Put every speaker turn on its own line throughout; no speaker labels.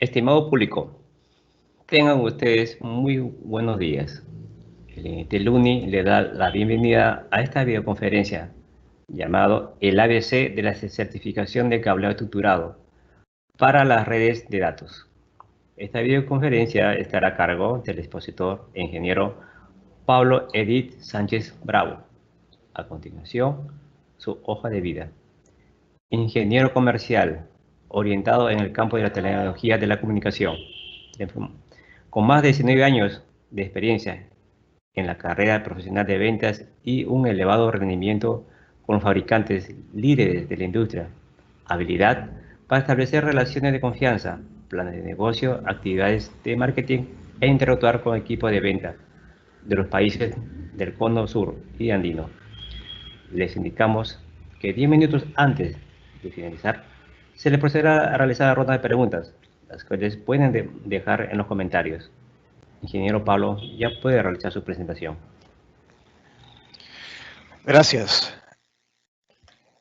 Estimado público, tengan ustedes muy buenos días. El INITEL UNI le da la bienvenida a esta videoconferencia llamado el ABC de la certificación de cableado estructurado para las redes de datos. Esta videoconferencia estará a cargo del expositor e ingeniero Pablo Edith Sánchez Bravo. A continuación, su hoja de vida. Ingeniero comercial, orientado en el campo de la tecnología de la comunicación, con más de 19 años de experiencia en la carrera profesional de ventas y un elevado rendimiento con fabricantes líderes de la industria. Habilidad para establecer relaciones de confianza, planes de negocio, actividades de marketing e interactuar con equipos de venta de los países del Cono Sur y andino. Les indicamos que 10 minutos antes de finalizar se les procederá a realizar la ronda de preguntas, las cuales pueden dejar en los comentarios. Ingeniero Pablo, ya puede realizar su presentación.
Gracias.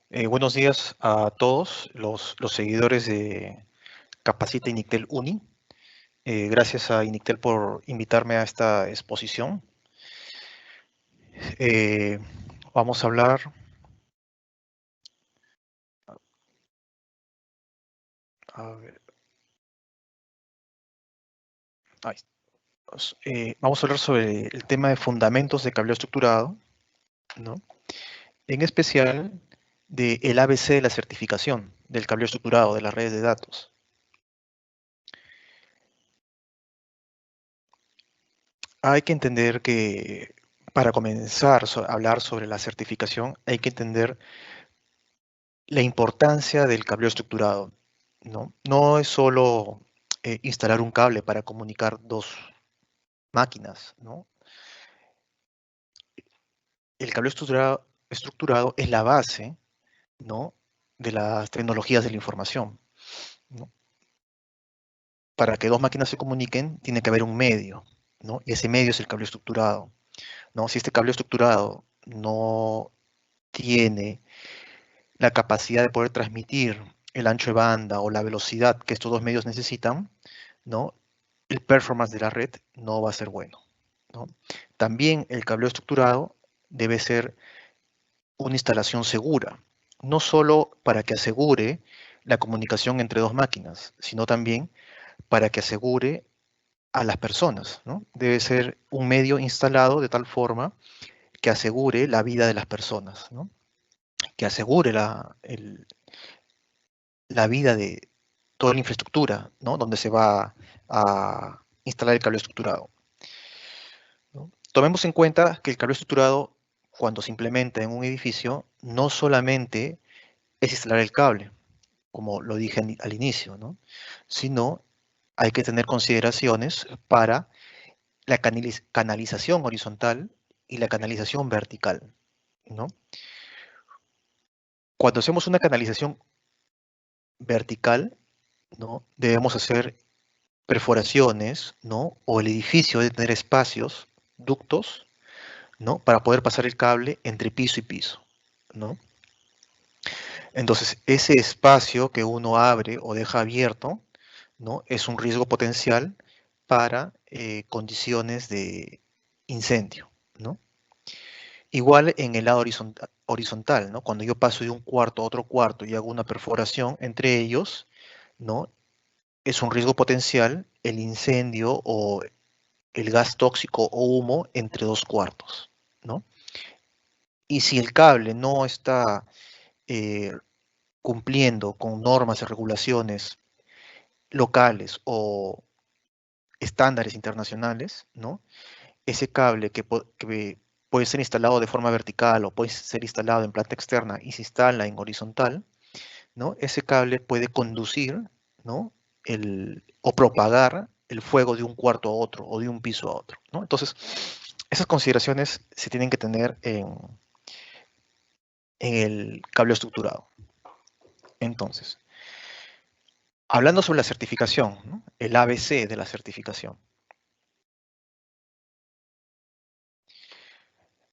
Buenos días a todos los seguidores de Capacita INICTEL UNI. Gracias a INICTEL por invitarme a esta exposición. Vamos a hablar. A ver, vamos a hablar sobre el tema de fundamentos de cableado estructurado, ¿no? En especial del ABC de la certificación del cableado estructurado de las redes de datos. Hay que entender que para comenzar a hablar sobre la certificación hay que entender la importancia del cableado estructurado, ¿no? No es solo instalar un cable para comunicar dos máquinas, ¿no? El cableado estructurado es la base, ¿no?, de las tecnologías de la información, ¿no? Para que dos máquinas se comuniquen, tiene que haber un medio, ¿no? Y ese medio es el cable estructurado, ¿no? Si este cable estructurado no tiene la capacidad de poder transmitir el ancho de banda o la velocidad que estos dos medios necesitan, ¿no?, el performance de la red no va a ser bueno, ¿no? También el cableado estructurado debe ser una instalación segura, no solo para que asegure la comunicación entre dos máquinas, sino también para que asegure a las personas, ¿no? Debe ser un medio instalado de tal forma que asegure la vida de las personas, ¿no?, que asegure la vida de toda la infraestructura, ¿no?, donde se va a instalar el cable estructurado, ¿no? Tomemos en cuenta que el cable estructurado, cuando se implementa en un edificio, no solamente es instalar el cable, como lo dije al inicio, ¿no?, sino hay que tener consideraciones para la canalización horizontal y la canalización vertical, ¿no? Cuando hacemos una canalización vertical, ¿no?, debemos hacer perforaciones, ¿no?, o el edificio debe tener espacios, ductos, ¿no?, para poder pasar el cable entre piso y piso, ¿no? Entonces, ese espacio que uno abre o deja abierto, ¿no?, es un riesgo potencial para condiciones de incendio, ¿no? Igual en el lado horizontal, ¿no? Cuando yo paso de un cuarto a otro cuarto y hago una perforación entre ellos, ¿no?, es un riesgo potencial el incendio o el gas tóxico o humo entre dos cuartos, ¿no? Y si el cable no está eh, cumpliendo con normas y regulaciones locales o estándares internacionales, ¿no?, ese cable que puede ser instalado de forma vertical o puede ser instalado en planta externa y se instala en horizontal, ¿no?, ese cable puede conducir, ¿no?, o propagar el fuego de un cuarto a otro o de un piso a otro, ¿no? Entonces, esas consideraciones se tienen que tener en el cable estructurado. Entonces, hablando sobre la certificación, ¿no?, el ABC de la certificación.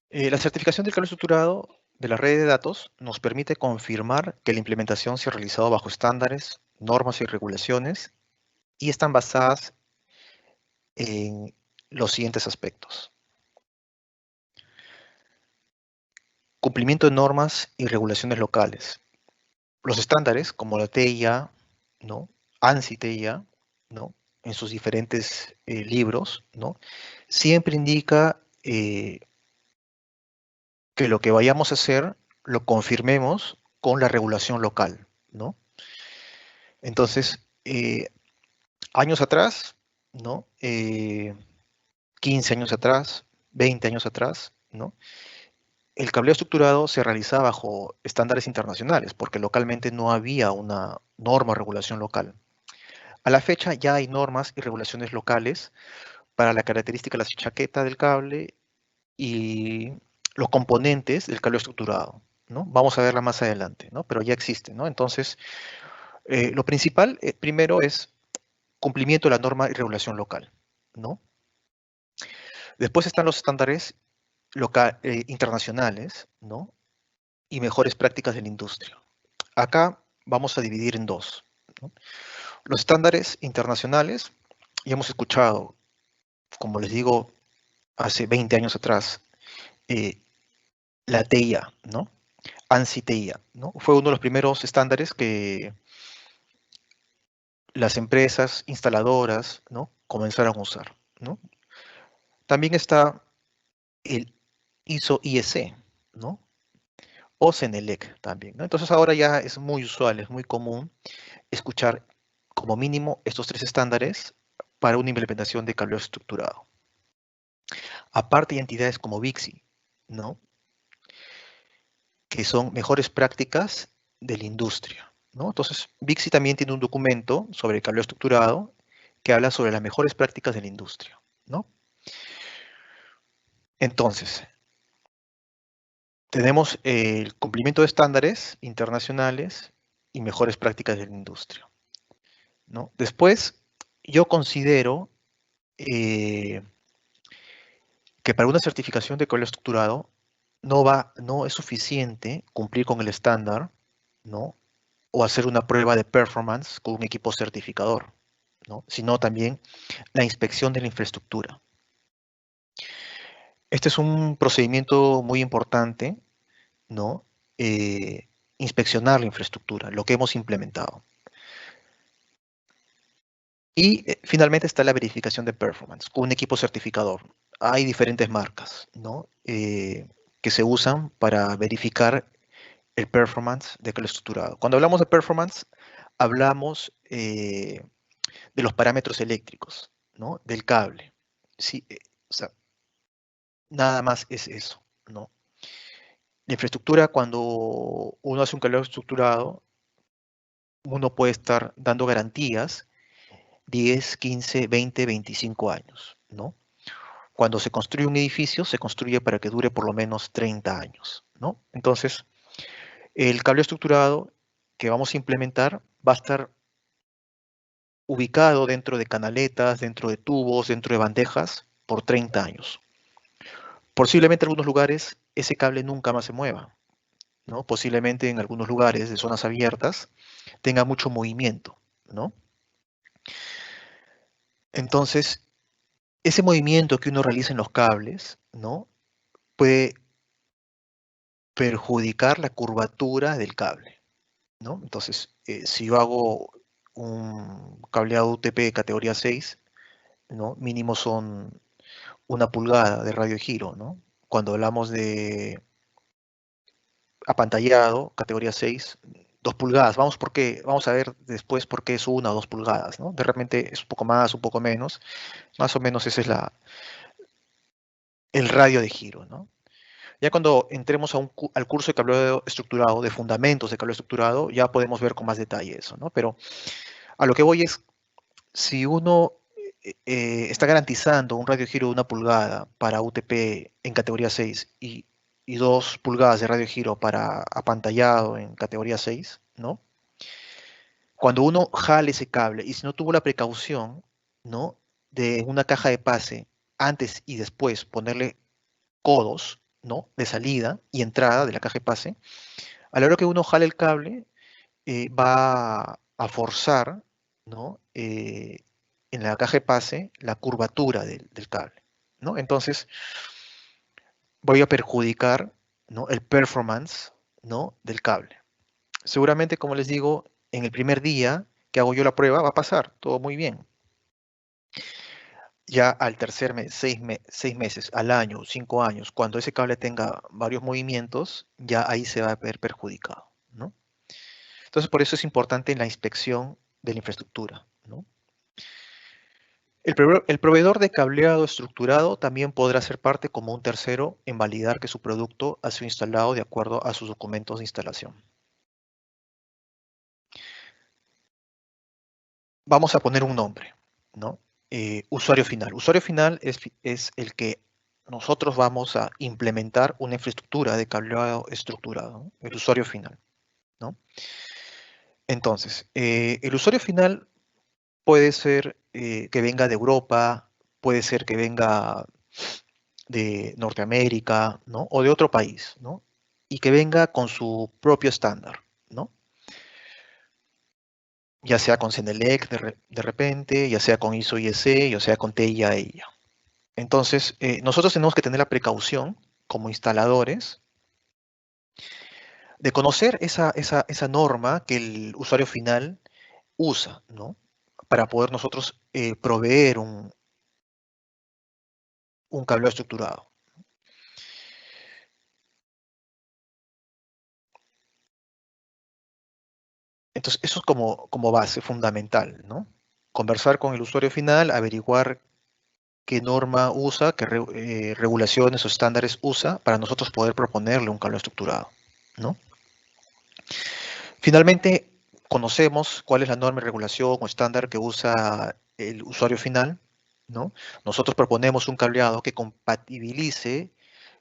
La certificación del cable estructurado de la red de datos nos permite confirmar que la implementación se ha realizado bajo estándares, normas y regulaciones y están basadas en los siguientes aspectos. Cumplimiento de normas y regulaciones locales. Los estándares, como la TIA, ¿no? ANSI TIA, ¿no? En sus diferentes libros, ¿no? Siempre indica que lo que vayamos a hacer lo confirmemos con la regulación local, ¿no? Entonces, años atrás, ¿no? 15 años atrás, 20 años atrás, ¿no? El cableado estructurado se realizaba bajo estándares internacionales, porque localmente no había una norma o regulación local. A la fecha ya hay normas y regulaciones locales para la característica de la chaqueta del cable y los componentes del cable estructurado, ¿no? Vamos a verla más adelante, ¿no? Pero ya existe, ¿no? Entonces, lo principal, primero, es cumplimiento de la norma y regulación local, ¿no? Después están los estándares internacionales, ¿no? Y mejores prácticas de la industria. Acá vamos a dividir en dos, ¿no? Los estándares internacionales, ya hemos escuchado, como les digo, hace 20 años atrás, eh, la TIA, ¿no? ANSI TIA, ¿no? Fue uno de los primeros estándares que las empresas instaladoras, ¿no? Comenzaron a usar, ¿no? También está el ISO IEC, ¿no? O CENELEC también, ¿no? Entonces ahora ya es muy usual, es muy común escuchar como mínimo estos tres estándares para una implementación de cableado estructurado. Aparte hay entidades como VIXI, ¿no? Que son mejores prácticas de la industria, ¿no? Entonces, VIXI también tiene un documento sobre el cableado estructurado que habla sobre las mejores prácticas de la industria, ¿no? Entonces, tenemos el cumplimiento de estándares internacionales y mejores prácticas de la industria, ¿no? Después, yo considero que para una certificación de cableado estructurado no es suficiente cumplir con el estándar, ¿no? O hacer una prueba de performance con un equipo certificador, ¿no? Sino también la inspección de la infraestructura. Este es un procedimiento muy importante, ¿no? Inspeccionar la infraestructura, lo que hemos implementado. Y finalmente está la verificación de performance con un equipo certificador. Hay diferentes marcas, ¿no? Que se usan para verificar el performance de cableado estructurado. Cuando hablamos de performance, hablamos de los parámetros eléctricos, ¿no? Del cable. Sí, o sea, nada más es eso, ¿no? La infraestructura, cuando uno hace un cableado estructurado, uno puede estar dando garantías 10, 15, 20, 25 años, ¿no? Cuando se construye un edificio, se construye para que dure por lo menos 30 años, ¿no? Entonces, el cableado estructurado que vamos a implementar va a estar ubicado dentro de canaletas, dentro de tubos, dentro de bandejas por 30 años. Posiblemente en algunos lugares ese cable nunca más se mueva, ¿no? Posiblemente en algunos lugares de zonas abiertas tenga mucho movimiento, ¿no? Entonces, ese movimiento que uno realiza en los cables, ¿no? Puede perjudicar la curvatura del cable, ¿no? Entonces, si yo hago un cableado UTP categoría 6, ¿no? Mínimo son 1 pulgada de radio de giro, ¿no? Cuando hablamos de apantallado, categoría 6, 2 pulgadas. Vamos a ver después por qué es 1 o 2 pulgadas, ¿no? De repente es un poco más, un poco menos. Más o menos ese es el radio de giro, ¿no? Ya cuando entremos al curso de cableado estructurado, de fundamentos de cableado estructurado, ya podemos ver con más detalle eso, ¿no? Pero a lo que voy es, si uno está garantizando un radio de giro de 1 pulgada para UTP en categoría 6 y 2 pulgadas de radio de giro para apantallado en categoría 6, ¿no? Cuando uno jale ese cable y si no tuvo la precaución, ¿no? De una caja de pase antes y después ponerle codos, ¿no? De salida y entrada de la caja de pase, a la hora que uno jale el cable, va a forzar, ¿no? en la caja de pase la curvatura del cable, ¿no? Entonces, voy a perjudicar, ¿no?, el performance, ¿no?, del cable. Seguramente, como les digo, en el primer día que hago yo la prueba va a pasar todo muy bien. Ya al tercer mes, 6 meses, al año, 5 años, cuando ese cable tenga varios movimientos, ya ahí se va a ver perjudicado, ¿no? Entonces, por eso es importante la inspección de la infraestructura, ¿no? El proveedor de cableado estructurado también podrá ser parte como un tercero en validar que su producto ha sido instalado de acuerdo a sus documentos de instalación. Vamos a poner un nombre, ¿no? Usuario final. Usuario final es el que nosotros vamos a implementar una infraestructura de cableado estructurado, ¿no? El usuario final, ¿no? Entonces, el usuario final puede ser que venga de Europa, puede ser que venga de Norteamérica, ¿no?, o de otro país, ¿no?, y que venga con su propio estándar, ¿no? Ya sea con Senelec de repente, ya sea con ISO IEC, ya sea con TIA. Entonces, nosotros tenemos que tener la precaución, como instaladores, de conocer esa norma que el usuario final usa, ¿no?, para poder nosotros proveer un cableado estructurado. Entonces, eso es como base fundamental, ¿no? Conversar con el usuario final, averiguar qué norma usa, qué regulaciones o estándares usa para nosotros poder proponerle un cambio estructurado, ¿no? Finalmente, conocemos cuál es la norma, regulación o estándar que usa el usuario final, ¿no? Nosotros proponemos un cableado que compatibilice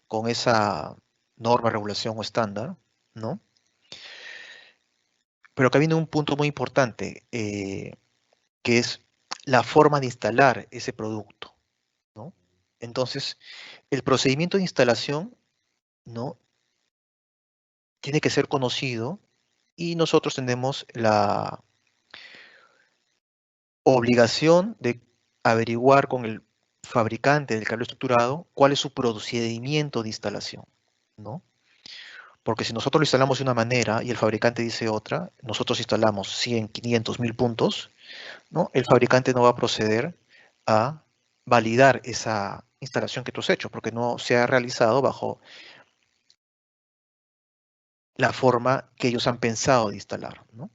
con esa norma, regulación o estándar, ¿no? Pero acá viene un punto muy importante, que es la forma de instalar ese producto, ¿no? Entonces, el procedimiento de instalación, ¿no?, tiene que ser conocido y nosotros tenemos la obligación de averiguar con el fabricante del cable estructurado cuál es su procedimiento de instalación, ¿no? Porque si nosotros lo instalamos de una manera y el fabricante dice otra, nosotros instalamos 100, 500, 1000 puntos, ¿no? El fabricante no va a proceder a validar esa instalación que tú has hecho, porque no se ha realizado bajo la forma que ellos han pensado de instalar, ¿no?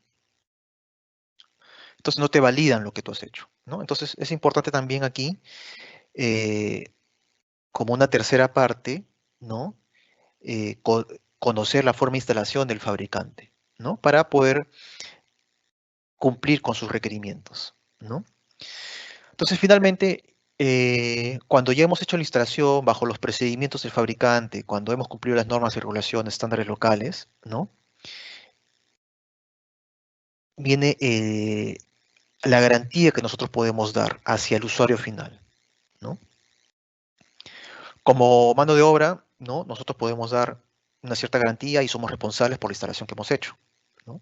Entonces no te validan lo que tú has hecho, ¿no? Entonces es importante también aquí, eh, como una tercera parte, ¿no?, conocer la forma de instalación del fabricante, ¿no?, para poder cumplir con sus requerimientos, ¿no? Entonces, finalmente, cuando ya hemos hecho la instalación bajo los procedimientos del fabricante, cuando hemos cumplido las normas y regulaciones, estándares locales, ¿no?, viene la garantía que nosotros podemos dar hacia el usuario final, ¿no? Como mano de obra, ¿no?, nosotros podemos dar una cierta garantía y somos responsables por la instalación que hemos hecho, ¿no?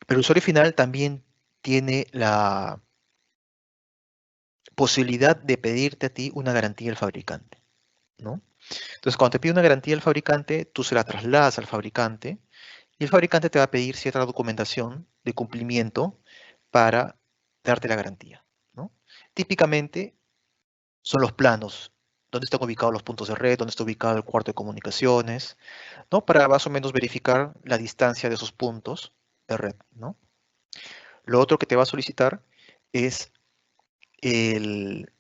Pero el usuario final también tiene la posibilidad de pedirte a ti una garantía del fabricante, ¿no? Entonces, cuando te pide una garantía del fabricante, tú se la trasladas al fabricante y el fabricante te va a pedir cierta documentación de cumplimiento para darte la garantía, ¿no? Típicamente son los planos, dónde están ubicados los puntos de red, dónde está ubicado el cuarto de comunicaciones, ¿no?, para más o menos verificar la distancia de esos puntos de red, ¿no? Lo otro que te va a solicitar es el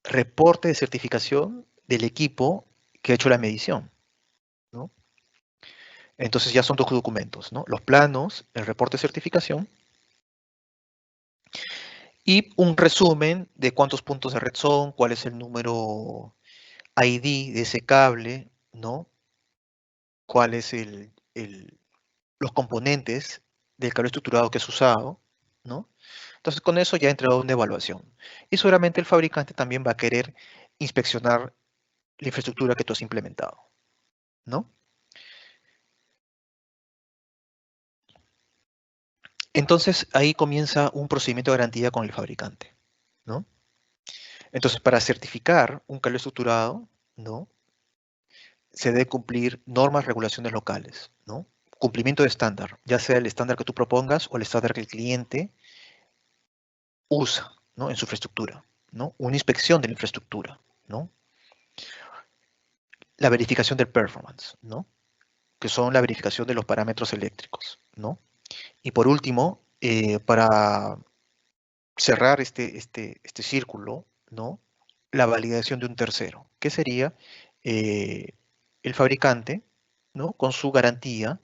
reporte de certificación del equipo que ha hecho la medición, ¿no? Entonces ya son dos documentos, ¿no? Los planos, el reporte de certificación y un resumen de cuántos puntos de red son, cuál es el número ID de ese cable, ¿no? Cuál es los componentes del cable estructurado que es usado, ¿no? Entonces con eso ya entra una evaluación. Y seguramente el fabricante también va a querer inspeccionar la infraestructura que tú has implementado, ¿no? Entonces, ahí comienza un procedimiento de garantía con el fabricante, ¿no? Entonces, para certificar un cableado estructurado, ¿no? Se debe cumplir normas, regulaciones locales, ¿no? Cumplimiento de estándar, ya sea el estándar que tú propongas o el estándar que el cliente usa, ¿no? En su infraestructura, ¿no? Una inspección de la infraestructura, ¿no? La verificación del performance, ¿no? Que son la verificación de los parámetros eléctricos, ¿no? Y por último, para cerrar este círculo, ¿no? La validación de un tercero, que sería eh, el fabricante, ¿no? Con su garantía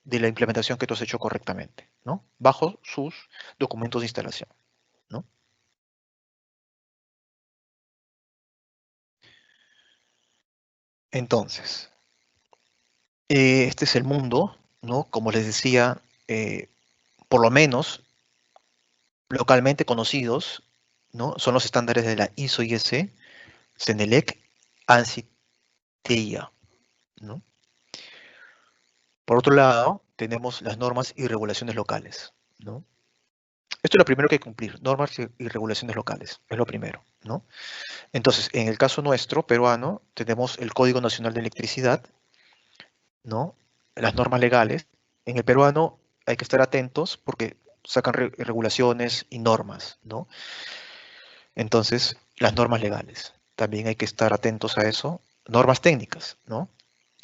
de la implementación que tú has hecho correctamente, ¿no? Bajo sus documentos de instalación, ¿no? Entonces, este es el mundo, ¿no? Como les decía, por lo menos localmente conocidos, ¿no? Son los estándares de la ISO/IEC, CENELEC, ANSI, TIA, ¿no? Por otro lado, tenemos las normas y regulaciones locales, ¿no? Esto es lo primero que hay que cumplir, normas y regulaciones locales, es lo primero, ¿no? Entonces, en el caso nuestro, peruano, tenemos el Código Nacional de Electricidad, ¿no? Las normas legales. En el peruano hay que estar atentos porque sacan regulaciones y normas, ¿no? Entonces, las normas legales. También hay que estar atentos a eso. Normas técnicas, ¿no?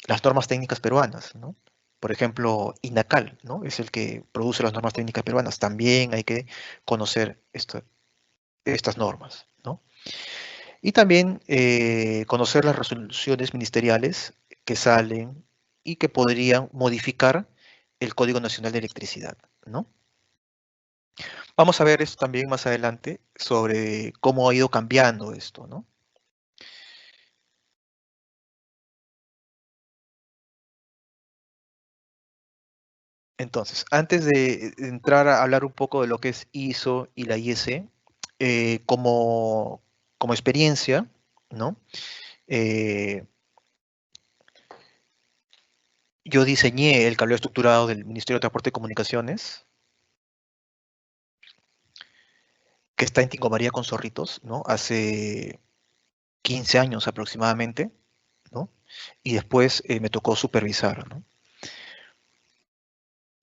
Las normas técnicas peruanas, ¿no? Por ejemplo, INACAL, ¿no? Es el que produce las normas técnicas peruanas. También hay que conocer estas normas, ¿no? Y también conocer las resoluciones ministeriales que salen y que podrían modificar el Código Nacional de Electricidad, ¿no? Vamos a ver esto también más adelante sobre cómo ha ido cambiando esto, ¿no? Entonces, antes de entrar a hablar un poco de lo que es ISO y la IEC, como experiencia, ¿no? Eh, yo diseñé el cableado estructurado del Ministerio de Transporte y Comunicaciones, que está en Tingo María con Zorritos, ¿no? Hace 15 años aproximadamente, ¿no? Y después me tocó supervisar, ¿no?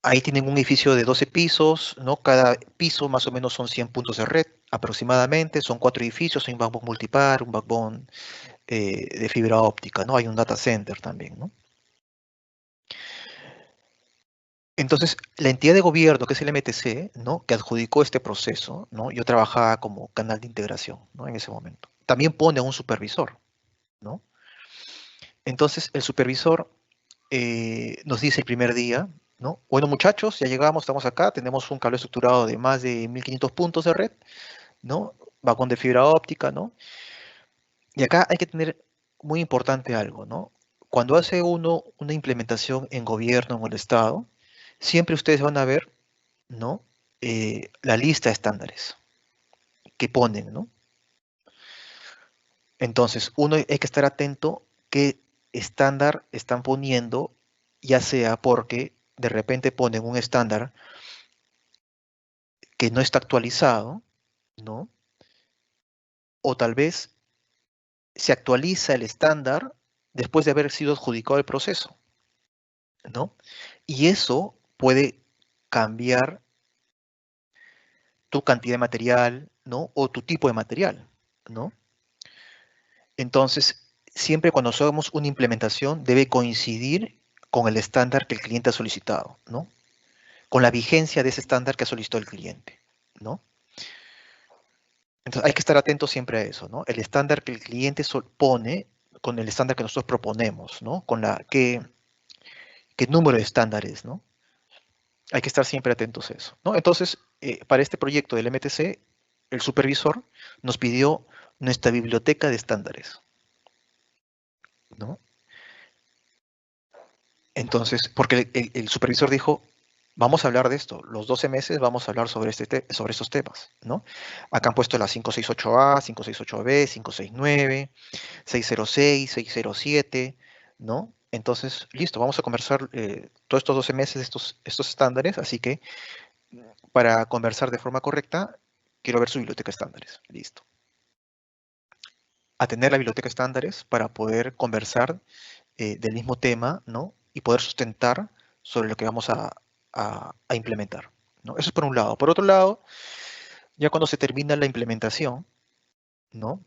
Ahí tienen un edificio de 12 pisos, ¿no? Cada piso más o menos son 100 puntos de red aproximadamente, son 4 edificios, hay un backbone multipar, un backbone de fibra óptica, ¿no? Hay un data center también, ¿no? Entonces, la entidad de gobierno, que es el MTC, ¿no? Que adjudicó este proceso, ¿no? Yo trabajaba como canal de integración, ¿no? En ese momento. También pone a un supervisor, ¿no? Entonces, el supervisor nos dice el primer día, ¿no? Bueno, muchachos, ya llegamos, estamos acá, tenemos un cable estructurado de más de 1500 puntos de red, ¿no? Vagón de fibra óptica, ¿no? Y acá hay que tener muy importante algo, ¿no? Cuando hace uno una implementación en gobierno, en el Estado, siempre ustedes van a ver, ¿no? La lista de estándares que ponen, ¿no? Entonces, uno hay que estar atento qué estándar están poniendo, ya sea porque de repente ponen un estándar que no está actualizado, ¿no? O tal vez se actualiza el estándar después de haber sido adjudicado el proceso, ¿no? Y eso puede cambiar tu cantidad de material, ¿no? O tu tipo de material, ¿no? Entonces, siempre cuando hacemos una implementación debe coincidir con el estándar que el cliente ha solicitado, ¿no? Con la vigencia de ese estándar que ha solicitado el cliente, ¿no? Entonces hay que estar atento siempre a eso, ¿no? El estándar que el cliente pone con el estándar que nosotros proponemos, ¿no? Qué número de estándares, ¿no? Hay que estar siempre atentos a eso, ¿no? Entonces, para este proyecto del MTC, el supervisor nos pidió nuestra biblioteca de estándares, ¿no? Entonces, porque el supervisor dijo, vamos a hablar de esto, los 12 meses vamos a hablar sobre estos temas, ¿no? Acá han puesto las 568A, 568B, 569, 606, 607, ¿no? Entonces, listo, vamos a conversar todos estos 12 meses estos estándares, así que para conversar de forma correcta, quiero ver su biblioteca estándares. Listo. A tener la biblioteca estándares para poder conversar del mismo tema, ¿no? Y poder sustentar sobre lo que vamos a implementar, ¿no? Eso es por un lado. Por otro lado, ya cuando se termina la implementación, ¿no?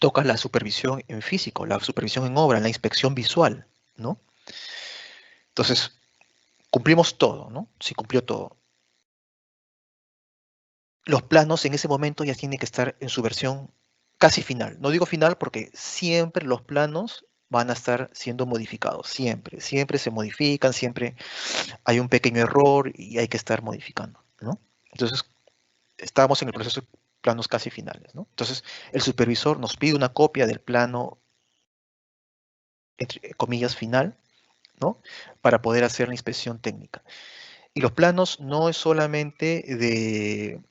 Toca la supervisión en físico, la supervisión en obra, la inspección visual, ¿no? Entonces, cumplimos todo, ¿no? Se cumplió todo. Los planos en ese momento ya tienen que estar en su versión casi final. No digo final porque siempre los planos van a estar siendo modificados, siempre, siempre se modifican, siempre hay un pequeño error y hay que estar modificando, ¿no? Entonces, estamos en el proceso de planos casi finales, ¿no? Entonces, el supervisor nos pide una copia del plano, entre comillas, final, ¿no? Para poder hacer la inspección técnica. Y los planos no es solamente de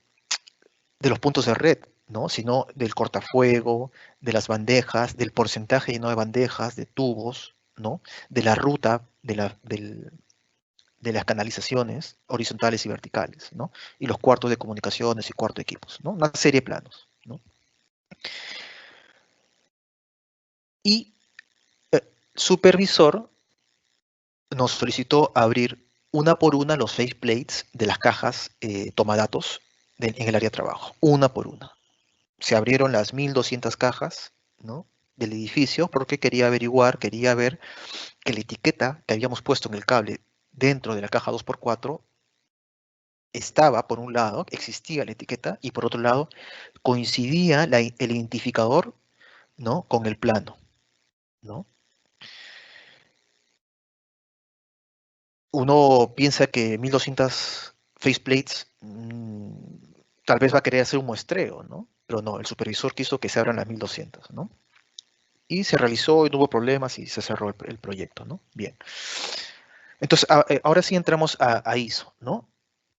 los puntos de red, ¿no? Sino del cortafuego, de las bandejas, del porcentaje lleno de bandejas, de tubos, ¿no? De la ruta, de las canalizaciones horizontales y verticales, ¿no? Y los cuartos de comunicaciones y cuartos de equipos, ¿no? Una serie de planos, ¿no? Y el supervisor nos solicitó abrir una por una los faceplates de las cajas tomadatos en el área de trabajo, una por una. Se abrieron las 1200 cajas, ¿no? Del edificio porque quería averiguar, quería ver que la etiqueta que habíamos puesto en el cable dentro de la caja 2x4 estaba, por un lado, existía la etiqueta, y por otro lado, coincidía el identificador, ¿no? Con el plano, ¿no? Uno piensa que 1200 faceplates tal vez va a querer hacer un muestreo, ¿no? Pero no, el supervisor quiso que se abran las 1200, ¿no? Y se realizó y no hubo problemas y se cerró el proyecto, ¿no? Bien. Entonces, ahora sí entramos a ISO, ¿no?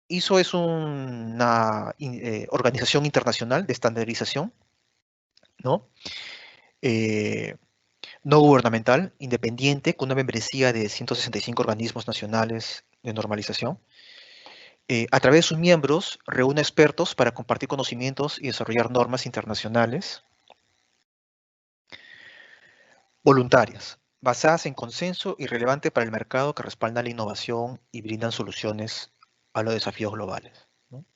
ISO es una organización internacional de estandarización, ¿no? Eh, no gubernamental, independiente, con una membresía de 165 organismos nacionales de normalización. A través de sus miembros, reúne expertos para compartir conocimientos y desarrollar normas internacionales voluntarias, basadas en consenso y relevante para el mercado, que respaldan la innovación y brindan soluciones a los desafíos globales, ¿no?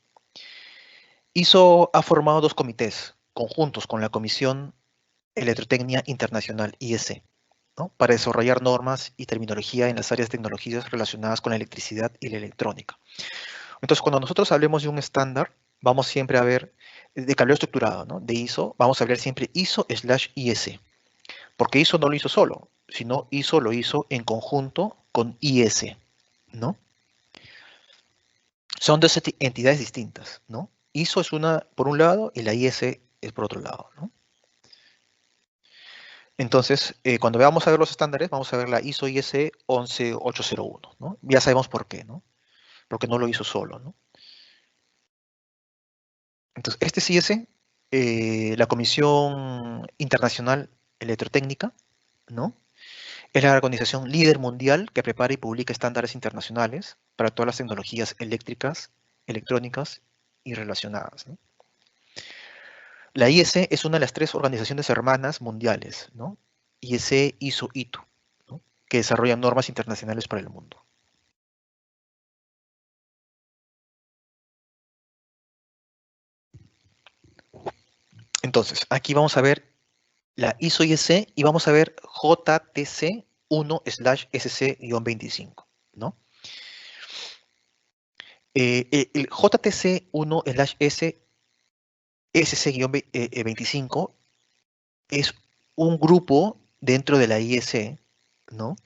ISO ha formado dos comités conjuntos con la Comisión Electrotecnia Internacional, IEC, ¿no? Para desarrollar normas y terminología en las áreas de tecnologías relacionadas con la electricidad y la electrónica. Entonces, cuando nosotros hablemos de un estándar, vamos siempre a ver, de cableado estructurado, ¿no? De ISO, vamos a ver siempre ISO/IEC, porque ISO no lo hizo solo, sino ISO lo hizo en conjunto con IS, ¿no? Son dos entidades distintas, ¿no? ISO es una por un lado y la IS es por otro lado, ¿no? Entonces, cuando vamos a ver los estándares, vamos a ver la ISO IS 11801, ¿no? Ya sabemos por qué, ¿no? Porque no lo hizo solo, ¿no? Entonces, este es IS, la Comisión Internacional Electrotécnica, ¿no? Es la organización líder mundial que prepara y publica estándares internacionales para todas las tecnologías eléctricas, electrónicas y relacionadas, ¿no? La IEC es una de las tres organizaciones hermanas mundiales, ¿no? IEC, ISO, ITU, ¿no? Que desarrollan normas internacionales para el mundo. Entonces, aquí vamos a ver la ISO IEC y vamos a ver JTC 1/SC-25, ¿no? El JTC 1/SC-25 es un grupo dentro de la IEC, ¿no?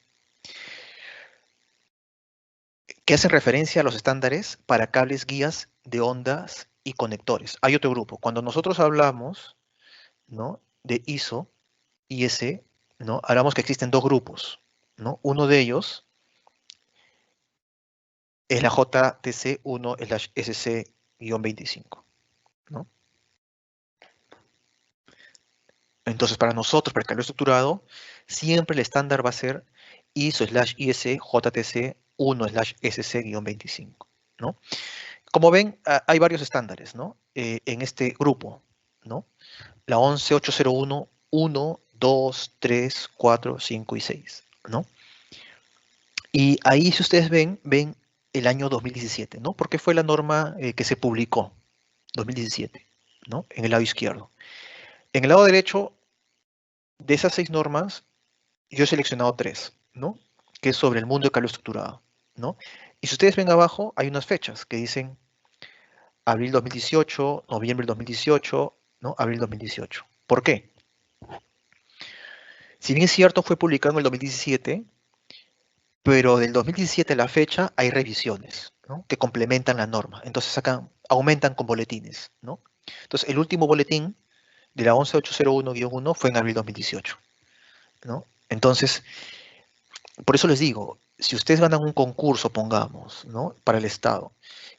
Que hace referencia a los estándares para cables, guías de ondas y conectores. Hay otro grupo. Cuando nosotros hablamos, ¿no? De ISO, IEC, ¿no? Hablamos que existen dos grupos, ¿no? Uno de ellos es la JTC 1/SC-25, ¿no? Entonces, para nosotros, para el cambio estructurado, siempre el estándar va a ser ISO/IEC JTC 1/SC-25, ¿no? Como ven, hay varios estándares, ¿no? En este grupo, ¿no? La 11801, 1, 2, 3, 4, 5 y 6, ¿no? Y ahí, si ustedes ven el año 2017, ¿no? Porque fue la norma que se publicó, 2017, ¿no? En el lado izquierdo. En el lado derecho, de esas 6 normas, yo he seleccionado 3, ¿no? Que es sobre el mundo de calor estructurado, ¿no? Y si ustedes ven abajo, hay unas fechas que dicen abril 2018, noviembre 2018, ¿no? Abril 2018. ¿Por qué? Si bien es cierto, fue publicado en el 2017, pero del 2017 a la fecha hay revisiones, ¿no? Que complementan la norma. Entonces aumentan con boletines, ¿no? Entonces, el último boletín de la 11801-1 fue en abril 2018, ¿no? Entonces, por eso les digo, si ustedes ganan un concurso, pongamos, ¿no? Para el Estado,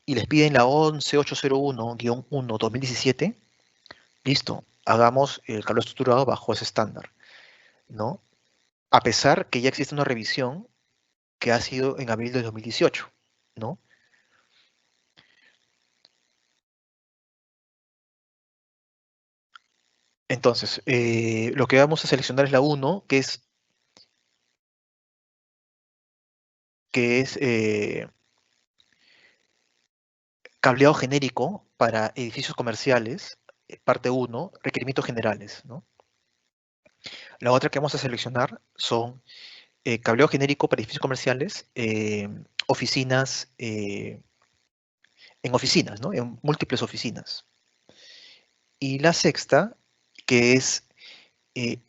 y les piden la 11801-1 2017, listo, hagamos el calor estructurado bajo ese estándar, ¿no? A pesar que ya existe una revisión que ha sido en abril de 2018, ¿no? Entonces, lo que vamos a seleccionar es la 1, que es cableado genérico para edificios comerciales, parte 1, requerimientos generales, ¿no? La otra que vamos a seleccionar son cableado genérico para edificios comerciales, oficinas, en oficinas, ¿no? En múltiples oficinas. Y la sexta, que es eh,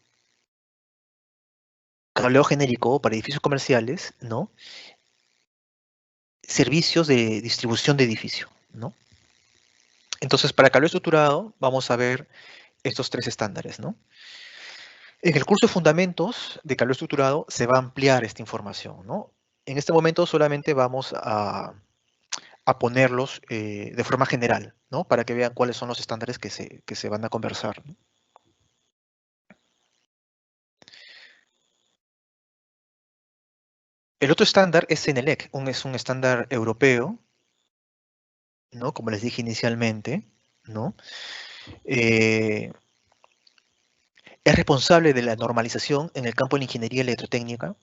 cableado genérico para edificios comerciales, ¿no? Servicios de distribución de edificio, ¿no? Entonces, para cableado estructurado, vamos a ver estos 3 estándares, ¿no? En el curso de fundamentos de cableado estructurado se va a ampliar esta información, ¿no? En este momento solamente vamos a ponerlos de forma general, ¿no? Para que vean cuáles son los estándares que se van a conversar, ¿no? El otro estándar es CENELEC, es un estándar europeo, ¿no? Como les dije inicialmente, ¿no? Eh, es responsable de la normalización en el campo de la ingeniería electrotécnica.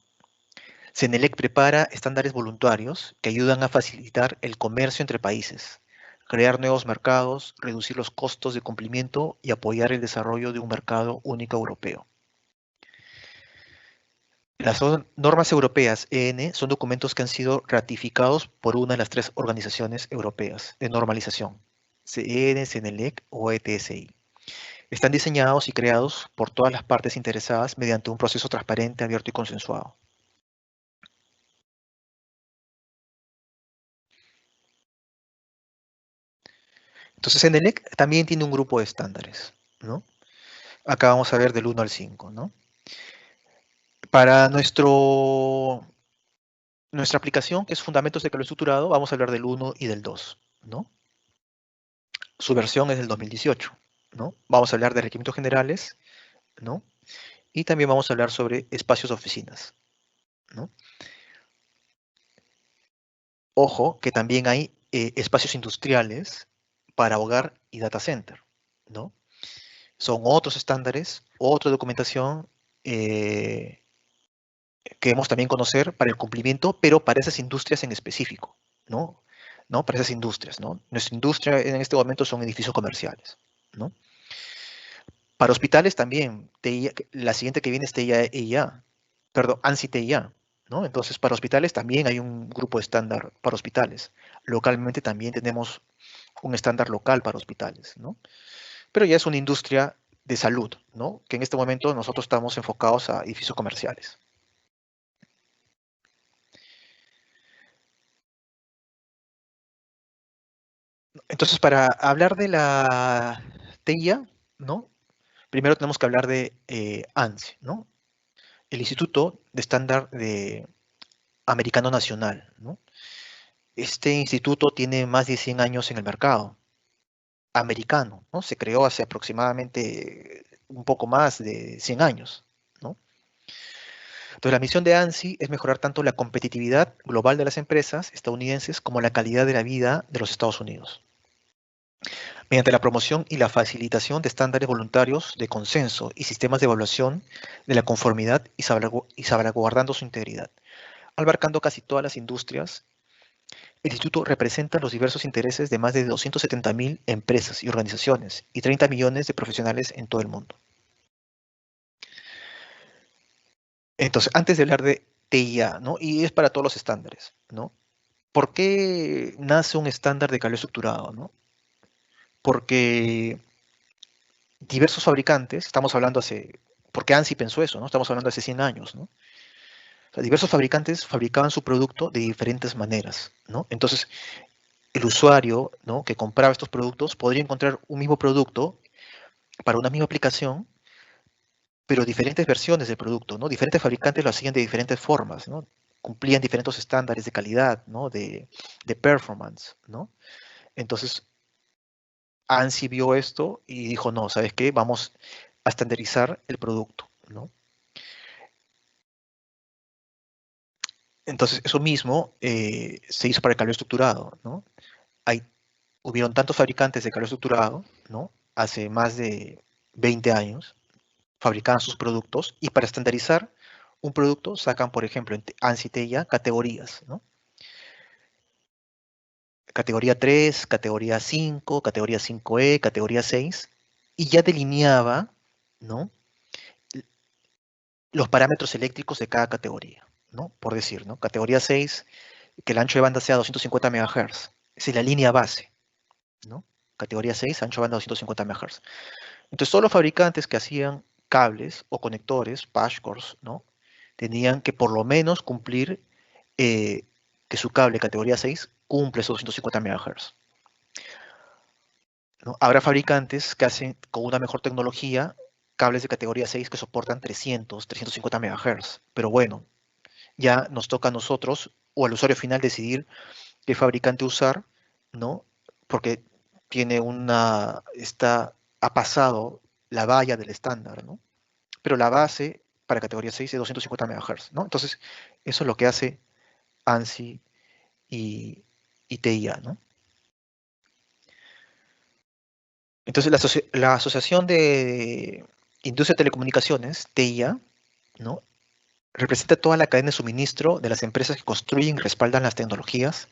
CENELEC prepara estándares voluntarios que ayudan a facilitar el comercio entre países, crear nuevos mercados, reducir los costos de cumplimiento y apoyar el desarrollo de un mercado único europeo. Las normas europeas EN son documentos que han sido ratificados por una de las 3 organizaciones europeas de normalización, CEN, CENELEC o ETSI. Están diseñados y creados por todas las partes interesadas mediante un proceso transparente, abierto y consensuado. Entonces, CENELEC también tiene un grupo de estándares, ¿no? Acá vamos a ver del 1 al 5, ¿no? Para nuestra aplicación, que es Fundamentos de Calor Estructurado, vamos a hablar del 1 y del 2, ¿no? Su versión es del 2018, ¿no? Vamos a hablar de requerimientos generales, ¿no? Y también vamos a hablar sobre espacios de oficinas, ¿no? Ojo que también hay espacios industriales para hogar y data center, ¿no? Son otros estándares, otra documentación eh, que debemos también conocer para el cumplimiento, pero para esas industrias en específico, ¿no? ¿No? Para esas industrias, ¿no? Nuestra industria en este momento son edificios comerciales, ¿no? Para hospitales también, la siguiente que viene es TIA, perdón, ANSI TIA, ¿no? Entonces, para hospitales también hay un grupo estándar para hospitales. Localmente también tenemos un estándar local para hospitales, ¿no? Pero ya es una industria de salud, ¿no? Que en este momento nosotros estamos enfocados a edificios comerciales. Entonces, para hablar de la TIA, ¿no? Primero tenemos que hablar de ANSI, ¿no? El Instituto de Estándar Americano Nacional, ¿no? Este instituto tiene más de 100 años en el mercado americano, ¿no? Se creó hace aproximadamente un poco más de 100 años, ¿no? Entonces, la misión de ANSI es mejorar tanto la competitividad global de las empresas estadounidenses como la calidad de la vida de los Estados Unidos, mediante la promoción y la facilitación de estándares voluntarios de consenso y sistemas de evaluación de la conformidad y salvaguardando su integridad. Abarcando casi todas las industrias, el instituto representa los diversos intereses de más de 270.000 empresas y organizaciones y 30 millones de profesionales en todo el mundo. Entonces, antes de hablar de TIA, ¿no? Y es para todos los estándares, ¿no? ¿Por qué nace un estándar de cableado estructurado, ¿no? Porque diversos fabricantes, estamos hablando porque ANSI pensó eso, ¿no? Estamos hablando de hace 100 años, ¿no? O sea, diversos fabricantes fabricaban su producto de diferentes maneras, ¿no? Entonces, el usuario, ¿no?, que compraba estos productos podría encontrar un mismo producto para una misma aplicación, pero diferentes versiones del producto, ¿no? Diferentes fabricantes lo hacían de diferentes formas, ¿no? Cumplían diferentes estándares de calidad, ¿no? De performance, ¿no? Entonces, ANSI vio esto y dijo, no, ¿sabes qué? Vamos a estandarizar el producto, ¿no? Entonces, eso mismo se hizo para el cableado estructurado, ¿no? Hay, hubieron tantos fabricantes de cableado estructurado, ¿no? Hace más de 20 años, fabricaban sus productos y para estandarizar un producto sacan, por ejemplo, en ANSI TIA categorías, ¿no? Categoría 3, categoría 5, categoría 5E, categoría 6, y ya delineaba, ¿no?, los parámetros eléctricos de cada categoría, ¿no? Por decir, ¿no? Categoría 6, que el ancho de banda sea 250 MHz. Esa es la línea base, ¿no? Categoría 6, ancho de banda 250 MHz. Entonces, todos los fabricantes que hacían cables o conectores, patch cores, ¿no?, tenían que por lo menos cumplir que su cable categoría 6 cumple esos 250 MHz, ¿no? Habrá fabricantes que hacen con una mejor tecnología cables de categoría 6 que soportan 300, 350 MHz. Pero bueno, ya nos toca a nosotros o al usuario final decidir qué fabricante usar, ¿no? Porque ha pasado la valla del estándar, ¿no? Pero la base para categoría 6 es 250 MHz, ¿no? Entonces, eso es lo que hace ANSI y TIA, ¿no? Entonces, la Asociación de Industria de Telecomunicaciones, TIA, ¿no?, representa toda la cadena de suministro de las empresas que construyen y respaldan las tecnologías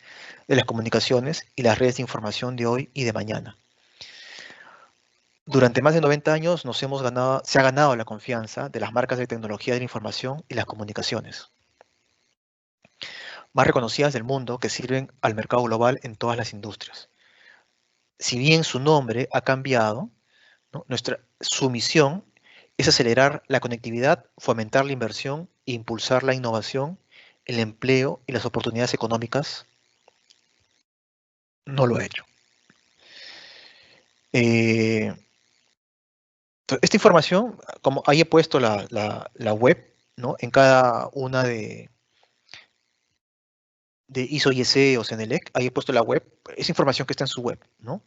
de las comunicaciones y las redes de información de hoy y de mañana. Durante más de 90 años se ha ganado la confianza de las marcas de tecnología de la información y las comunicaciones más reconocidas del mundo que sirven al mercado global en todas las industrias. Si bien su nombre ha cambiado, ¿no?, su misión es acelerar la conectividad, fomentar la inversión e impulsar la innovación, el empleo y las oportunidades económicas. No lo ha hecho. Eh, Esta información, como ahí he puesto la web, ¿no?, en cada una de ISO IEC o CENELEC, ahí he puesto la web, es información que está en su web, ¿no?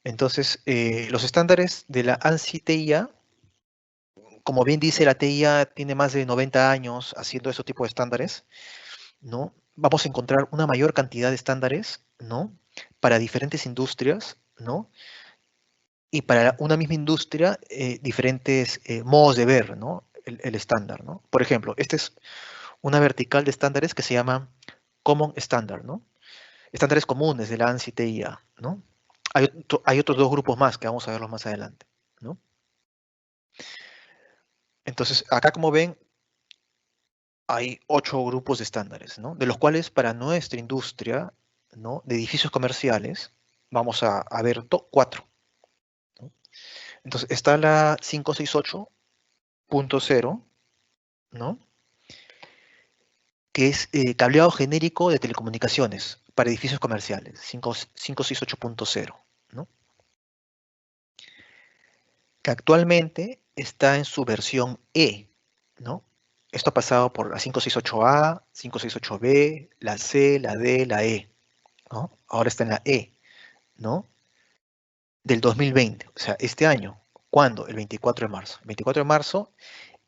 Entonces, los estándares de la ANSI TIA, como bien dice, la TIA tiene más de 90 años haciendo ese tipo de estándares, ¿no? Vamos a encontrar una mayor cantidad de estándares, ¿no?, para diferentes industrias, ¿no?, y para una misma industria, diferentes modos de ver, ¿no?, el estándar, ¿no? Por ejemplo, esta es una vertical de estándares que se llama Common Standard, ¿no? Estándares comunes de la ANSI TIA, ¿no? Hay otros dos grupos más que vamos a verlos más adelante, ¿no? Entonces, acá como ven, hay 8 grupos de estándares, ¿no?, de los cuales para nuestra industria, ¿no?, de edificios comerciales, vamos a ver 4, ¿no? Entonces, está la 568.0, ¿no?, que es cableado genérico de telecomunicaciones para edificios comerciales, 568.0, ¿no?, que actualmente está en su versión E, ¿no? Esto ha pasado por la 568A, 568B, la C, la D, la E, ¿no? Ahora está en la E, ¿no?, del 2020, o sea, este año. ¿Cuándo? El 24 de marzo. El 24 de marzo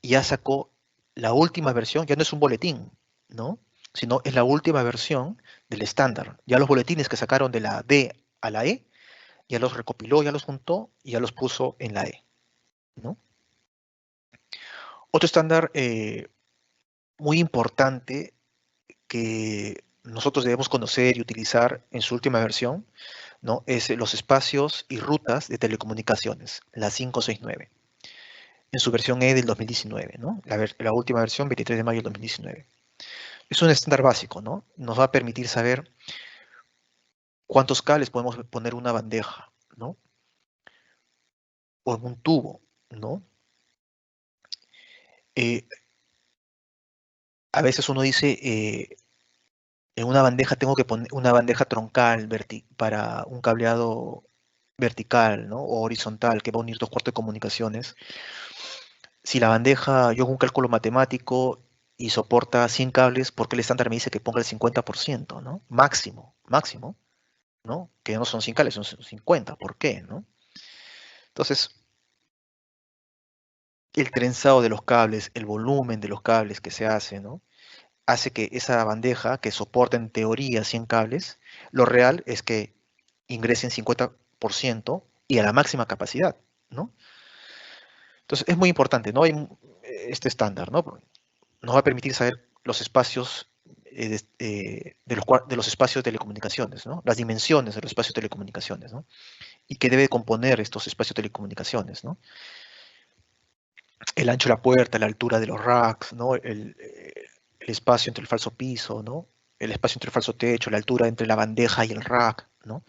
ya sacó la última versión, ya no es un boletín, ¿no? Sino es la última versión del estándar. Ya los boletines que sacaron de la D a la E, ya los recopiló, ya los juntó y ya los puso en la E, ¿no? Otro estándar muy importante que nosotros debemos conocer y utilizar en su última versión, ¿no? Es los espacios y rutas de telecomunicaciones, la 569, en su versión E del 2019, ¿no? La última versión, 23 de mayo del 2019. Es un estándar básico, ¿no? Nos va a permitir saber cuántos cables podemos poner en una bandeja, ¿no? O en un tubo, ¿no? Eh, a veces uno dice, en una bandeja tengo que poner una bandeja troncal para un cableado vertical, ¿no? O horizontal que va a unir dos puertos de comunicaciones. Si la bandeja, yo hago un cálculo matemático y soporta 100 cables, ¿por qué el estándar me dice que ponga el 50%, ¿no? Máximo, máximo, ¿no? Que no son 100 cables, son 50. ¿Por qué, no? Entonces, el trenzado de los cables, el volumen de los cables que se hace, ¿no? Hace que esa bandeja, que soporta en teoría 100 cables, lo real es que ingresen 50% y a la máxima capacidad, ¿no? Entonces, es muy importante, ¿no? Hay este estándar, ¿no? Nos va a permitir saber los espacios de los espacios de telecomunicaciones, ¿no? Las dimensiones de los espacios de telecomunicaciones, ¿no? Y qué debe componer estos espacios de telecomunicaciones, ¿no? El ancho de la puerta, la altura de los racks, ¿no? El espacio entre el falso piso, ¿no? El espacio entre el falso techo, la altura entre la bandeja y el rack, ¿no?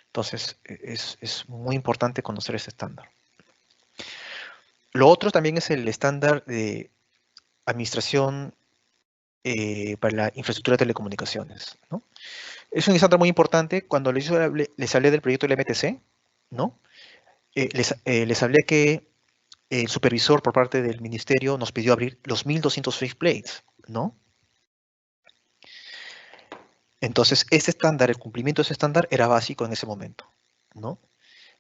Entonces, es muy importante conocer ese estándar. Lo otro también es el estándar de administración para la infraestructura de telecomunicaciones, ¿no? Es un estándar muy importante. Cuando les hablé del proyecto del MTC, ¿no? Les hablé que el supervisor por parte del ministerio nos pidió abrir los 1200 faceplates, ¿no? Entonces, ese estándar, el cumplimiento de ese estándar era básico en ese momento, ¿no?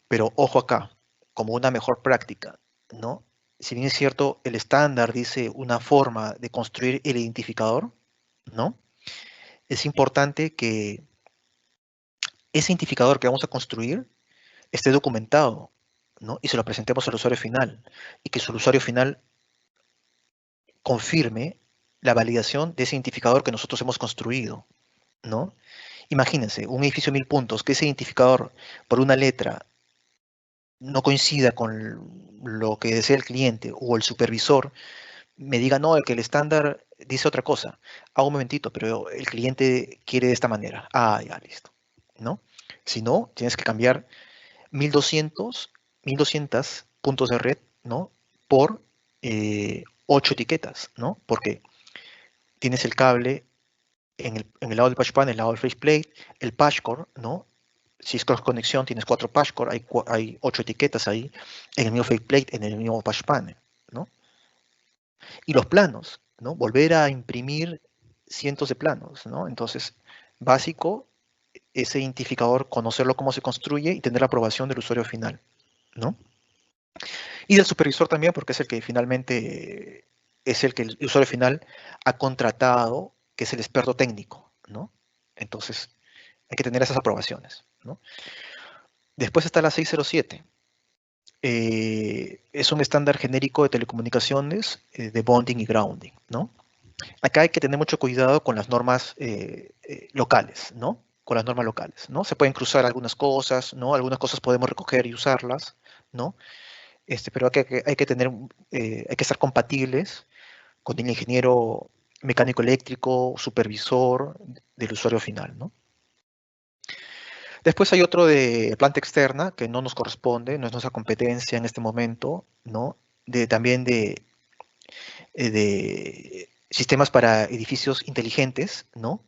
Pero ojo acá, como una mejor práctica, ¿no? Si bien es cierto, el estándar dice una forma de construir el identificador, ¿no? Es importante que ese identificador que vamos a construir esté documentado, ¿no? Y se lo presentemos al usuario final, y que su usuario final confirme la validación de ese identificador que nosotros hemos construido, ¿no? Imagínense, un edificio de 1000 puntos, que ese identificador por una letra no coincida con lo que desea el cliente o el supervisor, me diga, no, que el estándar dice otra cosa. Ah, un momentito, pero el cliente quiere de esta manera. Ah, ya, listo, ¿no? Si no, tienes que cambiar 1200 puntos de red, ¿no? Por 8 etiquetas, ¿no? Porque tienes el cable en el lado del patch panel, en el lado del faceplate, el patchcore, ¿no? Si es cross conexión, tienes 4 patchcore, hay 8 etiquetas ahí, en el mismo faceplate, en el mismo patch panel, ¿no? Y los planos, ¿no? Volver a imprimir cientos de planos, ¿no? Entonces, básico, ese identificador, conocerlo cómo se construye y tener la aprobación del usuario final, ¿no? Y del supervisor también, porque es el que finalmente es el que el usuario final ha contratado, que es el experto técnico, ¿no? Entonces, hay que tener esas aprobaciones, ¿no? Después está la 607. Es un estándar genérico de telecomunicaciones de bonding y grounding, ¿no? Acá hay que tener mucho cuidado con las normas locales, ¿no? Con las normas locales, ¿no? Se pueden cruzar algunas cosas, ¿no? Algunas cosas podemos recoger y usarlas, ¿no? Pero hay que estar compatibles con el ingeniero mecánico eléctrico, supervisor del usuario final, ¿no? Después hay otro de planta externa que no nos corresponde, no es nuestra competencia en este momento, ¿no? También de sistemas para edificios inteligentes, ¿no?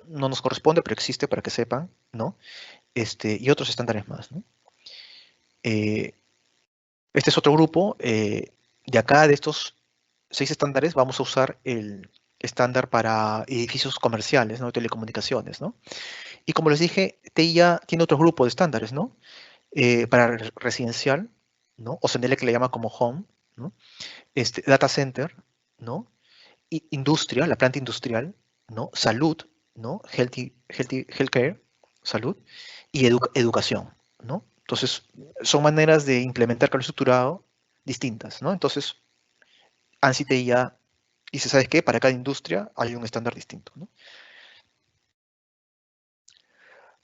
No nos corresponde, pero existe para que sepan, ¿no? Y otros estándares más, ¿no? Eh, este es otro grupo. De acá, de estos 6 estándares, vamos a usar el estándar para edificios comerciales, ¿no? Telecomunicaciones, ¿no? Y como les dije, TI ya tiene otro grupo de estándares, ¿no? Para residencial, ¿no? O Senelec le llama como home, ¿no? Data center, ¿no? Industria, la planta industrial, ¿no? Salud, ¿no? Healthcare, salud, y educación, ¿no? Entonces, son maneras de implementar cambio estructurado distintas, ¿no? Entonces, ANSI ya dice, ¿sabes qué? Para cada industria hay un estándar distinto, ¿no?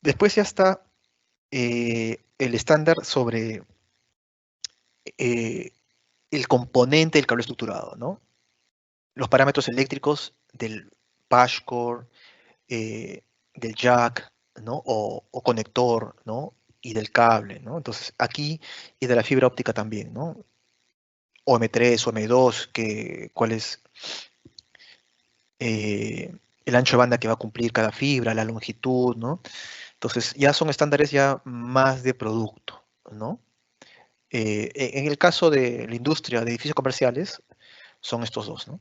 Después ya está el estándar sobre eh, el componente del cable estructurado, ¿no? Los parámetros eléctricos del patchcore, del jack, ¿no? O conector, ¿no? Y del cable, ¿no? Entonces, aquí, y de la fibra óptica también, ¿no? OM3, OM2, cuál es el ancho de banda que va a cumplir cada fibra, la longitud, ¿no? Entonces, ya son estándares ya más de producto, ¿no? En el caso de la industria de edificios comerciales, son estos dos, ¿no?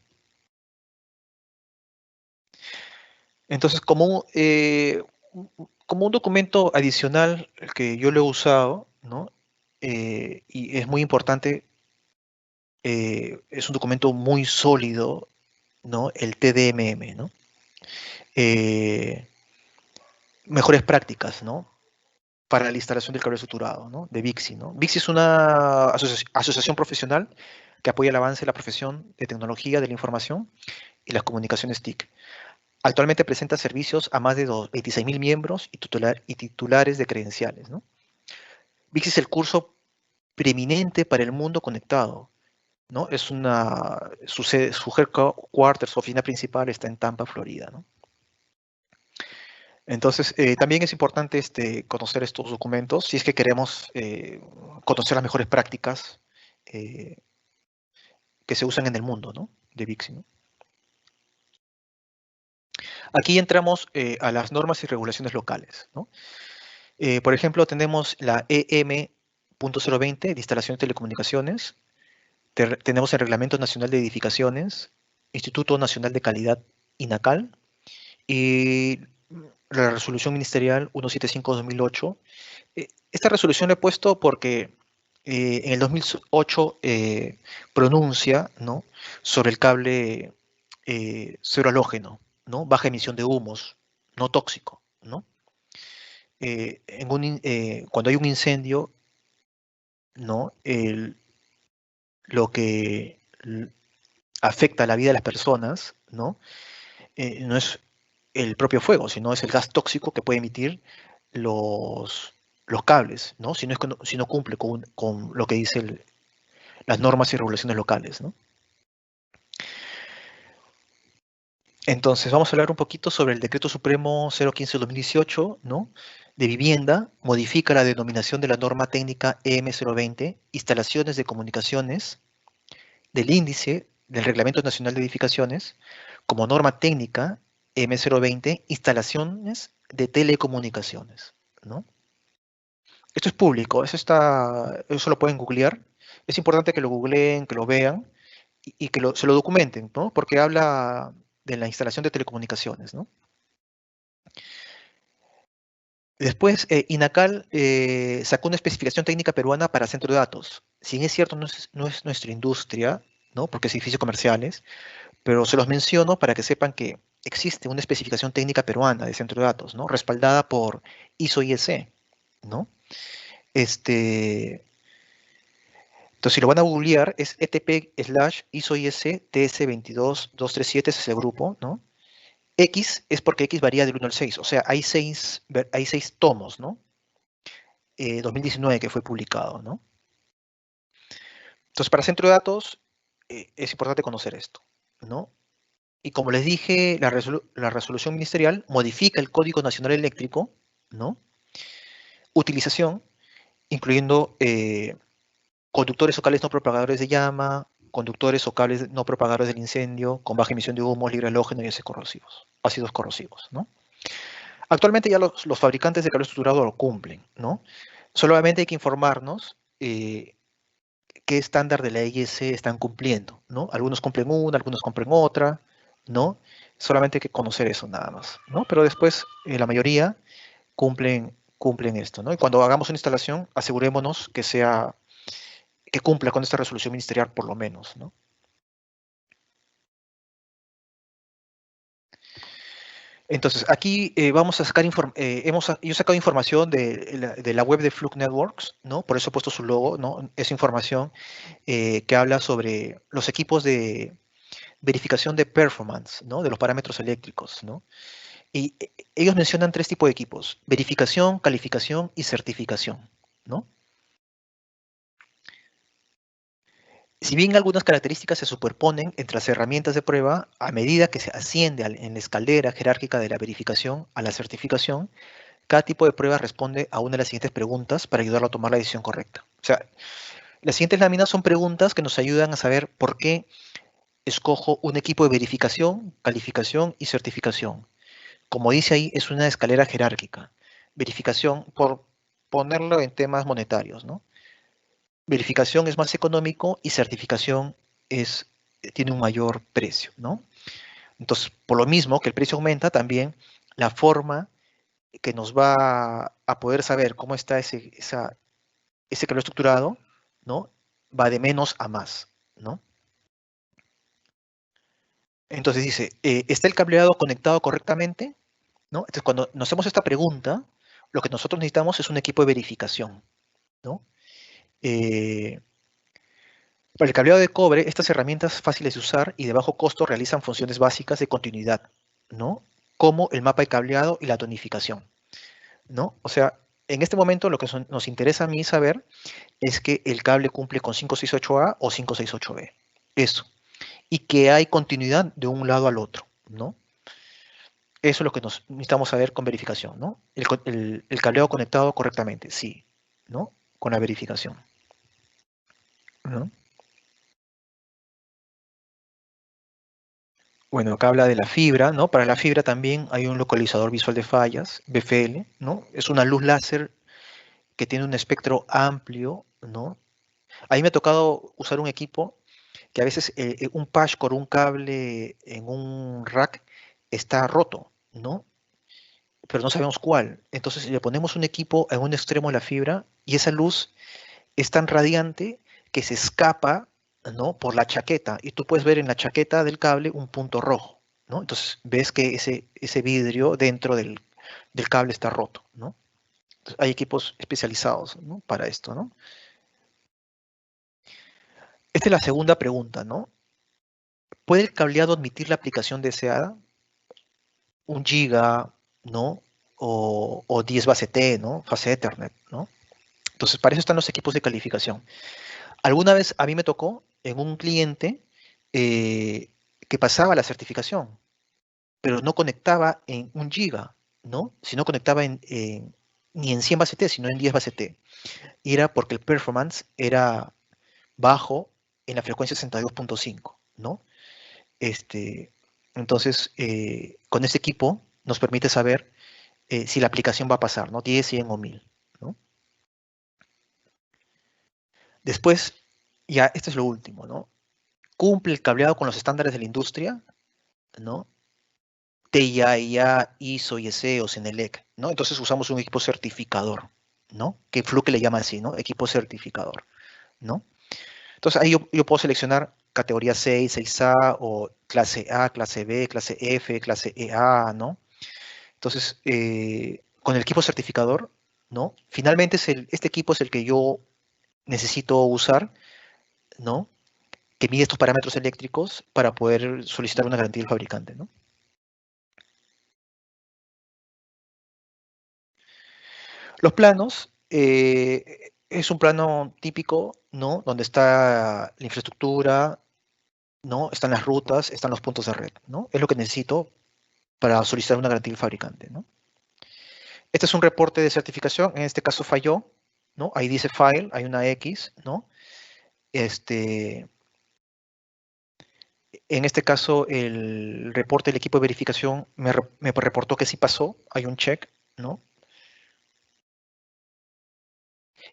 Entonces, como un documento adicional que yo lo he usado, ¿no? Y es muy importante, es un documento muy sólido, ¿no? El TDMM, ¿no? Eh, Mejores prácticas, ¿no? Para la instalación del cable estructurado, ¿no? De VIXI, ¿no? VIXI es una asociación profesional que apoya el avance de la profesión de tecnología de la información y las comunicaciones TIC. Actualmente presenta servicios a más de 26.000 miembros y titulares de credenciales, ¿no? VIXI es el curso preeminente para el mundo conectado, ¿no? Su headquarters, su oficina principal está en Tampa, Florida, ¿no? Entonces, también es importante conocer estos documentos si es que queremos conocer las mejores prácticas eh, que se usan en el mundo, ¿no? De VIXI, ¿no? Aquí entramos a las normas y regulaciones locales, ¿no? Por ejemplo, tenemos la EM.020 de instalación de telecomunicaciones, tenemos el Reglamento Nacional de Edificaciones, Instituto Nacional de Calidad, INACAL, y la Resolución Ministerial 175-2008. Esta resolución la he puesto porque en el 2008 pronuncia, ¿no? Sobre el cable cero halógeno, ¿no? Baja emisión de humos, no tóxico, ¿no? Cuando hay un incendio, ¿no? Lo que afecta a la vida de las personas, ¿no? No es el propio fuego, sino es el gas tóxico que puede emitir los, los cables, ¿no? Si no cumple con lo que dicen las normas y regulaciones locales, ¿no? Entonces, vamos a hablar un poquito sobre el Decreto Supremo 015-2018, ¿no? De vivienda, modifica la denominación de la norma técnica EM020, instalaciones de comunicaciones, del índice del Reglamento Nacional de Edificaciones, como norma técnica M020, instalaciones de telecomunicaciones, ¿no? Esto es público, eso lo pueden googlear. Es importante que lo googleen, que lo vean y que se lo documenten, ¿no? Porque habla de la instalación de telecomunicaciones, ¿no? Después, INACAL sacó una especificación técnica peruana para centro de datos. Si bien es cierto, no es nuestra industria, ¿no? Porque es edificios comerciales, pero se los menciono para que sepan que existe una especificación técnica peruana de centro de datos, ¿no? Respaldada por ISO-IEC, ¿no? Entonces, si lo van a googlear, es ETP/ISO-IEC TS22237, es ese grupo, ¿no? X es porque X varía del 1 al 6, o sea, hay seis tomos, ¿no? 2019 que fue publicado, ¿no? Entonces, para centro de datos es importante conocer esto, ¿no? Y como les dije, la resolución ministerial modifica el Código Nacional Eléctrico, ¿no? Utilización, incluyendo conductores o cables no propagadores de llama, conductores o cables no propagadores del incendio, con baja emisión de humo, libre halógeno y ácidos corrosivos, ¿no? Actualmente ya los fabricantes de cable estructurado lo cumplen, ¿no? Solamente hay que informarnos qué estándar de la EIS están cumpliendo, ¿no? Algunos cumplen una, algunos cumplen otra, ¿no? Solamente hay que conocer eso nada más, ¿no? Pero después la mayoría cumplen esto, ¿no? Y cuando hagamos una instalación, asegurémonos que que cumpla con esta resolución ministerial por lo menos, ¿no? Entonces, aquí vamos a sacar yo he sacado información de la web de Fluke Networks, ¿no? Por eso he puesto su logo, ¿no? Es información que habla sobre los equipos de verificación de performance, ¿no? De los parámetros eléctricos, ¿no? Y ellos mencionan tres tipos de equipos: verificación, calificación y certificación, ¿no? Si bien algunas características se superponen entre las herramientas de prueba, a medida que se asciende en la escalera jerárquica de la verificación a la certificación, cada tipo de prueba responde a una de las siguientes preguntas para ayudarlo a tomar la decisión correcta. O sea, las siguientes láminas son preguntas que nos ayudan a saber por qué escojo un equipo de verificación, calificación y certificación. Como dice ahí, es una escalera jerárquica. Verificación, por ponerlo en temas monetarios, ¿no? Verificación es más económico y certificación tiene un mayor precio, ¿no? Entonces, por lo mismo que el precio aumenta, también la forma que nos va a poder saber cómo está ese calor estructurado, ¿no? Va de menos a más, ¿no? Entonces dice, ¿está el cableado conectado correctamente? ¿No? Entonces, cuando nos hacemos esta pregunta, lo que nosotros necesitamos es un equipo de verificación, ¿no? Eh, para el cableado de cobre, estas herramientas fáciles de usar y de bajo costo realizan funciones básicas de continuidad, ¿no? Como el mapa de cableado y la tonificación, ¿no? O sea, en este momento lo que nos interesa a mí saber es que el cable cumple con 568A o 568B. Eso. Y que hay continuidad de un lado al otro, ¿no? Eso es lo que necesitamos saber con verificación, ¿no? El cableado conectado correctamente, sí, ¿no? Con la verificación, ¿no? Bueno, acá habla de la fibra, ¿no? Para la fibra también hay un localizador visual de fallas, BFL, ¿no? Es una luz láser que tiene un espectro amplio, ¿no? A mí me ha tocado usar un equipo que a veces un patch con un cable en un rack está roto, ¿no? Pero no sabemos cuál. Entonces le ponemos un equipo en un extremo de la fibra y esa luz es tan radiante que se escapa, ¿no? Por la chaqueta y tú puedes ver en la chaqueta del cable un punto rojo, ¿no? Entonces ves que ese vidrio dentro del cable está roto, ¿no? Entonces, hay equipos especializados, ¿no? Para esto, ¿no? Esta es la segunda pregunta, ¿no? ¿Puede el cableado admitir la aplicación deseada? Un giga, ¿no? O 10 base T, ¿no? Fase Ethernet, ¿no? Entonces, para eso están los equipos de calificación. Alguna vez a mí me tocó en un cliente eh, que pasaba la certificación, pero no conectaba en un giga, ¿no? Sino conectaba ni en 100 base T, sino en 10 base T. Y era porque el performance era bajo en la frecuencia 62.5, ¿no? Este, entonces, con este equipo nos permite saber si la aplicación va a pasar, ¿no? 10, 100 o 1000, ¿no? Después, ya, esto es lo último, ¿no? Cumple el cableado con los estándares de la industria, ¿no? TIA, IA, ISO, IEC o CENELEC, ¿no? Entonces usamos un equipo certificador, ¿no? Que Fluke le llama así, ¿no? Equipo certificador, ¿no? Entonces ahí yo puedo seleccionar categoría 6, 6A o clase A, clase B, clase F, clase EA, ¿no? Entonces, con el equipo certificador, ¿no? Finalmente este equipo es el que yo necesito usar, ¿no? Que mide estos parámetros eléctricos para poder solicitar una garantía del fabricante, ¿no? Los planos, es un plano típico, ¿no? Donde está la infraestructura, ¿no? Están las rutas, están los puntos de red, ¿no? Es lo que necesito para solicitar una garantía del fabricante, ¿no? Este es un reporte de certificación, en este caso falló, ¿no? Ahí dice file, hay una X, ¿no? En este caso, el reporte del equipo de verificación me reportó que sí pasó, hay un check, ¿no?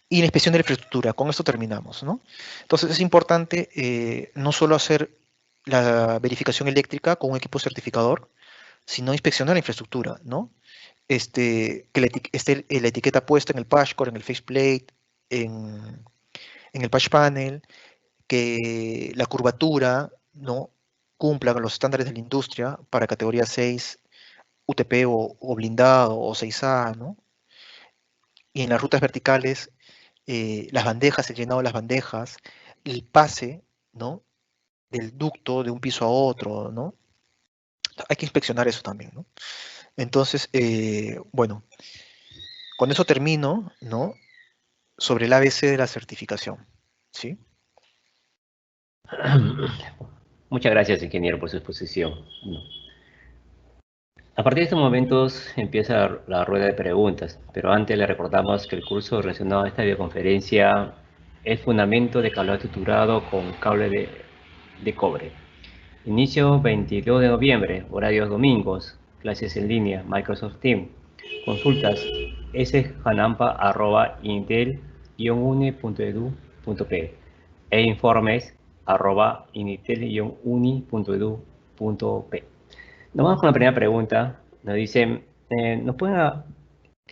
Y la inspección de la infraestructura, con esto terminamos, ¿no? Entonces es importante no solo hacer la verificación eléctrica con un equipo certificador, sino inspeccionar la infraestructura, ¿no? Que esté la etiqueta puesta en el patch core, en el faceplate, en en el patch panel, que la curvatura, ¿no?, cumpla con los estándares de la industria para categoría 6, UTP o blindado o 6A, ¿no? Y en las rutas verticales, las bandejas, el llenado de las bandejas, el pase, ¿no?, del ducto de un piso a otro, ¿no? Hay que inspeccionar eso también, ¿no? Entonces, bueno, con eso termino, ¿no?, sobre el ABC de la certificación, ¿sí?
Muchas gracias, ingeniero, por su exposición. A partir de estos momentos empieza la rueda de preguntas, pero antes le recordamos que el curso relacionado a esta videoconferencia es Fundamento de Cableado Estructurado con Cable de Cobre. Inicio 22 de noviembre, horarios domingos, clases en línea, Microsoft Teams. Consultas sjanampa@intel-uni.edu.p e informes @initel-uni.edu.p. Nos vamos con la primera pregunta. Nos dicen, ¿nos pueden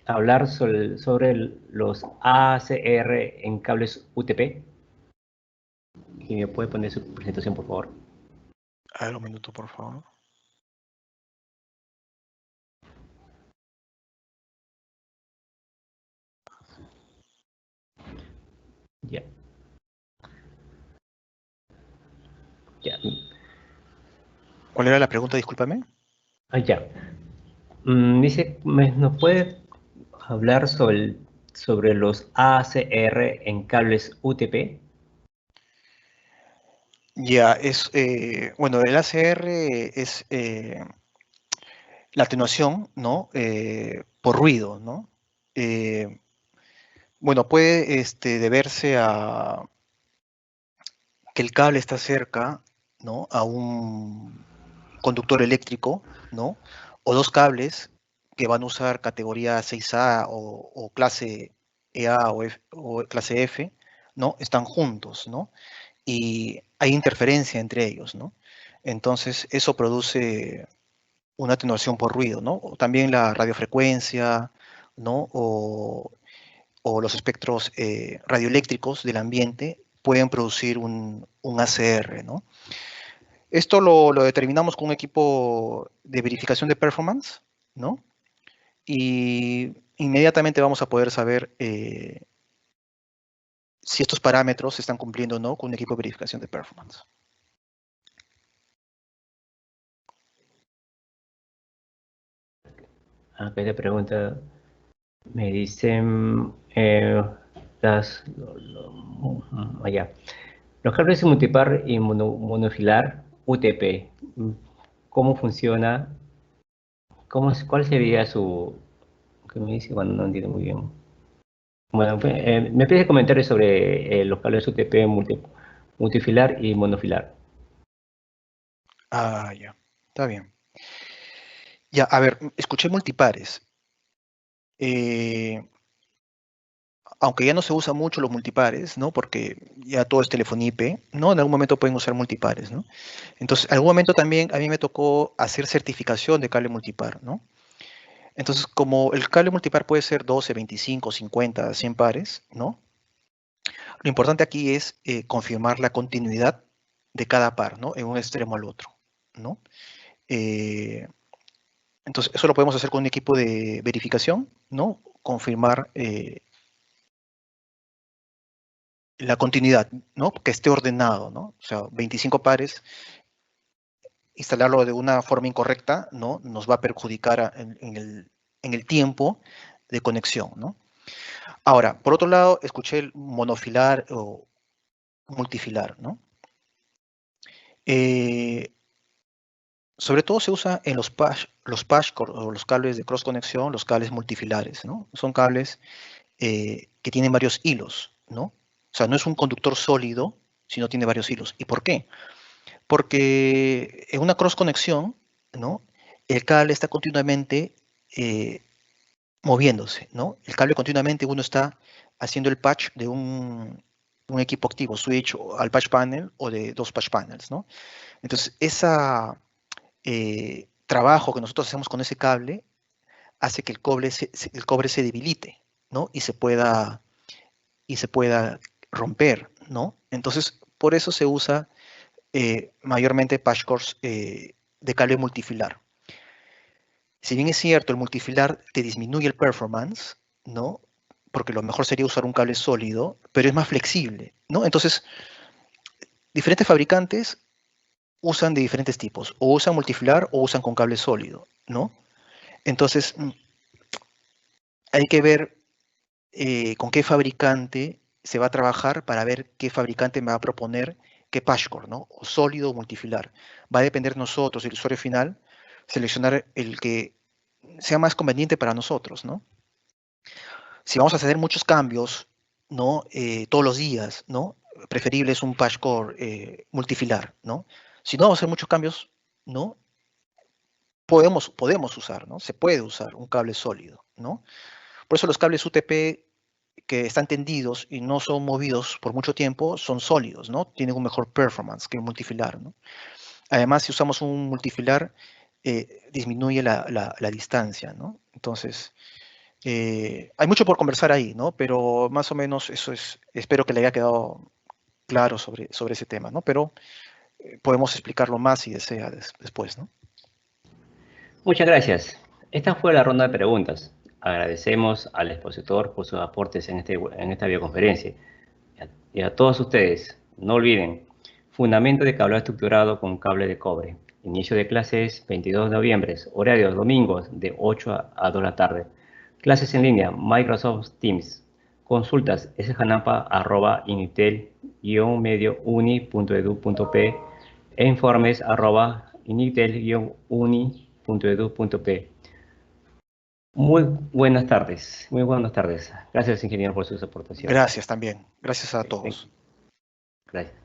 hablar sobre los ACR en cables UTP? ¿Y me puede poner su presentación, por favor?
A ver, un minuto, por favor.
Ya. Ya.
¿Cuál era la pregunta? Discúlpame.
Ya. Dice, ¿nos puede hablar sobre los ACR en cables UTP?
Ya, bueno, el ACR es la atenuación, ¿no?, por ruido, ¿no? Eh, bueno, puede deberse a que el cable está cerca, ¿no?, a un conductor eléctrico, ¿no?, o dos cables que van a usar categoría 6A o clase EA o clase F, ¿no?, están juntos, ¿no? Y hay interferencia entre ellos, ¿no? Entonces, eso produce una atenuación por ruido, ¿no? O también la radiofrecuencia, ¿no? O los espectros radioeléctricos del ambiente pueden producir un ACR, ¿no? Esto lo determinamos con un equipo de verificación de performance, ¿no? Y inmediatamente vamos a poder saber si estos parámetros se están cumpliendo o no con un equipo de verificación de performance.
Acá le pregunta, me dicen allá. Los cables multipar y monofilar UTP, ¿cómo funciona? ¿Cuál sería su... ¿Qué me dice? Bueno, no entiendo muy bien. Bueno, me pide comentarios sobre los cables UTP multifilar y monofilar.
Ah, ya. Está bien. Ya, a ver, escuché multipares. Aunque ya no se usa mucho los multipares, ¿no? Porque ya todo es telefonía IP, ¿no? En algún momento pueden usar multipares, ¿no? Entonces, en algún momento también a mí me tocó hacer certificación de cable multipar, ¿no? Entonces, como el cable multipar puede ser 12, 25, 50, 100 pares, ¿no? Lo importante aquí es confirmar la continuidad de cada par, ¿no? En un extremo al otro, ¿no? Eh, entonces, eso lo podemos hacer con un equipo de verificación, ¿no? Confirmar la continuidad, ¿no? Que esté ordenado, ¿no? O sea, 25 pares, instalarlo de una forma incorrecta, ¿no? Nos va a perjudicar en el tiempo de conexión, ¿no? Ahora, por otro lado, escuché el monofilar o multifilar, ¿no? Sobre todo se usa en los patch o los cables de cross conexión, los cables multifilares, ¿no? Son cables que tienen varios hilos, ¿no? O sea, no es un conductor sólido, sino tiene varios hilos. ¿Y por qué? Porque en una cross conexión, ¿no?, el cable está continuamente moviéndose, ¿no? El cable continuamente uno está haciendo el patch de un equipo activo, switch al patch panel o de dos patch panels, ¿no? Entonces, ese trabajo que nosotros hacemos con ese cable hace que el cobre se debilite, ¿no? Y se pueda romper, ¿no? Entonces, por eso se usa mayormente patch cores de cable multifilar. Si bien es cierto, el multifilar te disminuye el performance, ¿no? Porque lo mejor sería usar un cable sólido, pero es más flexible, ¿no? Entonces, diferentes fabricantes usan de diferentes tipos, o usan multifilar o usan con cable sólido, ¿no? Entonces, hay que ver con qué fabricante se va a trabajar para ver qué fabricante me va a proponer qué patchcore, ¿no? O sólido o multifilar. Va a depender de nosotros, el usuario final, seleccionar el que sea más conveniente para nosotros, ¿no? Si vamos a hacer muchos cambios, ¿no? Todos los días, ¿no? Preferible es un patchcore multifilar, ¿no? Si no vamos a hacer muchos cambios, ¿no? Podemos usar, ¿no? Se puede usar un cable sólido, ¿no? Por eso los cables UTP que están tendidos y no son movidos por mucho tiempo son sólidos, ¿no? Tienen un mejor performance que un multifilar, ¿no? Además, si usamos un multifilar, disminuye la distancia, ¿no? Entonces, hay mucho por conversar ahí, ¿no? Pero más o menos eso es, espero que le haya quedado claro sobre ese tema, ¿no? Pero podemos explicarlo más si desea después, ¿no?
Muchas gracias. Esta fue la ronda de preguntas. Agradecemos al expositor por sus aportes en esta videoconferencia. Y a todos ustedes, no olviden, fundamento de cableado estructurado con cable de cobre. Inicio de clases 22 de noviembre, horarios domingos de 8 a 2 de la tarde. Clases en línea, Microsoft Teams. Consultas sjanapa@initel-mediouni.edu.p e informes@initel-uni.edu.p. Muy buenas tardes. Gracias, ingeniero, por sus aportaciones.
Gracias también. Gracias a todos.
Gracias.